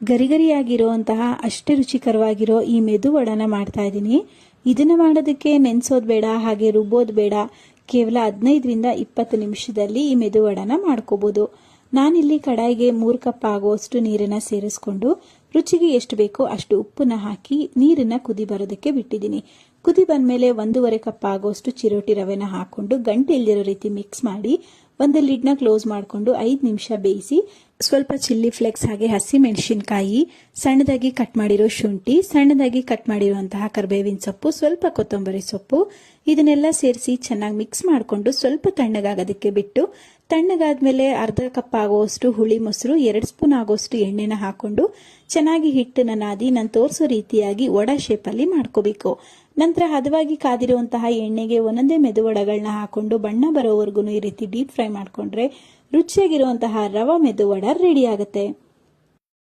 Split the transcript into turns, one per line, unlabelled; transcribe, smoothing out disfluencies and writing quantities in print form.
ಗರಿಗರಿಯಾಗಿರುವಂತಹ ಅಷ್ಟೇ ರುಚಿಕರವಾಗಿರೋ ಈ ಮೆದು ವಡನ ಮಾಡ್ತಾ ಇದ್ದೀನಿ. ಇದನ್ನ ಮಾಡೋದಕ್ಕೆ ನೆನೆಸೋದು ಬೇಡ, ಹಾಗೆ ರುಬ್ಬೋದು ಬೇಡ. ಕೇವಲ 15ರಿಂದ 20 ನಿಮಿಷದಲ್ಲಿ ಈ ಮೆದು ವಡನ ಮಾಡ್ಕೋಬಹುದು. ನಾನಿಲ್ಲಿ ಕಡಾಯಿಗೆ 3 ಕಪ್ ಆಗುವಷ್ಟು ನೀರನ್ನ ಸೇರಿಸ್ಕೊಂಡು ರುಚಿಗೆ ಎಷ್ಟು ಬೇಕೋ ಅಷ್ಟು ಉಪ್ಪನ್ನ ಹಾಕಿ ನೀರನ್ನ ಕುದಿ ಬರೋದಕ್ಕೆ ಬಿಟ್ಟಿದ್ದೀನಿ. ಕುದಿ ಬಂದ್ಮೇಲೆ 1.5 ಕಪ್ ಆಗುವಷ್ಟು ಚಿರೋಟಿ ರವೆನ ಹಾಕೊಂಡು ಗಂಟೆ ಇಲ್ದಿರೋ ರೀತಿ ಮಿಕ್ಸ್ ಮಾಡಿ ಒಂದು ಲಿಡ್ನ ಕ್ಲೋಸ್ ಮಾಡಿಕೊಂಡು 5 ನಿಮಿಷ ಬೇಯಿಸಿ ಸ್ವಲ್ಪ ಚಿಲ್ಲಿ ಫ್ಲೇಕ್ಸ್ ಹಾಗೆ ಹಸಿ ಮೆಣಸಿನಕಾಯಿ, ಸಣ್ಣದಾಗಿ ಕಟ್ ಮಾಡಿರೋ ಶುಂಠಿ, ಸಣ್ಣದಾಗಿ ಕಟ್ ಮಾಡಿರುವಂತಹ ಕರಿಬೇವಿನ ಸೊಪ್ಪು, ಸ್ವಲ್ಪ ಕೊತ್ತಂಬರಿ ಸೊಪ್ಪು ಇದನ್ನೆಲ್ಲ ಸೇರಿಸಿ ಚೆನ್ನಾಗಿ ಮಿಕ್ಸ್ ಮಾಡಿಕೊಂಡು ಸ್ವಲ್ಪ ತಣ್ಣಗಾಗೋದಕ್ಕೆ ಬಿಟ್ಟು, ತಣ್ಣಗಾದ್ಮೇಲೆ ಅರ್ಧ ಕಪ್ ಆಗುವಷ್ಟು ಹುಳಿ ಮೊಸರು, 2 ಸ್ಪೂನ್ ಆಗುವಷ್ಟು ಎಣ್ಣೆನ ಹಾಕೊಂಡು ಚೆನ್ನಾಗಿ ಹಿಟ್ಟನ್ನ ನಾದಿ ನಾನು ತೋರಿಸೋ ರೀತಿಯಾಗಿ ವಡ ಶೇಪಲ್ಲಿ ಮಾಡ್ಕೋಬೇಕು. ನಂತರ ಹದವಾಗಿ ಕಾದಿರುವಂತಹ ಎಣ್ಣೆಗೆ ಒಂದೊಂದೇ ಮೆದು ವಡಗಳನ್ನ ಹಾಕೊಂಡು ಬಣ್ಣ ಬರೋವರೆಗೂ ಈ ರೀತಿ ಡೀಪ್ ಫ್ರೈ ಮಾಡ್ಕೊಂಡ್ರೆ ರುಚಿಯಾಗಿರುವಂತಹ ರವಾ ಮೆದು ವಡ ರೆಡಿ ಆಗುತ್ತೆ.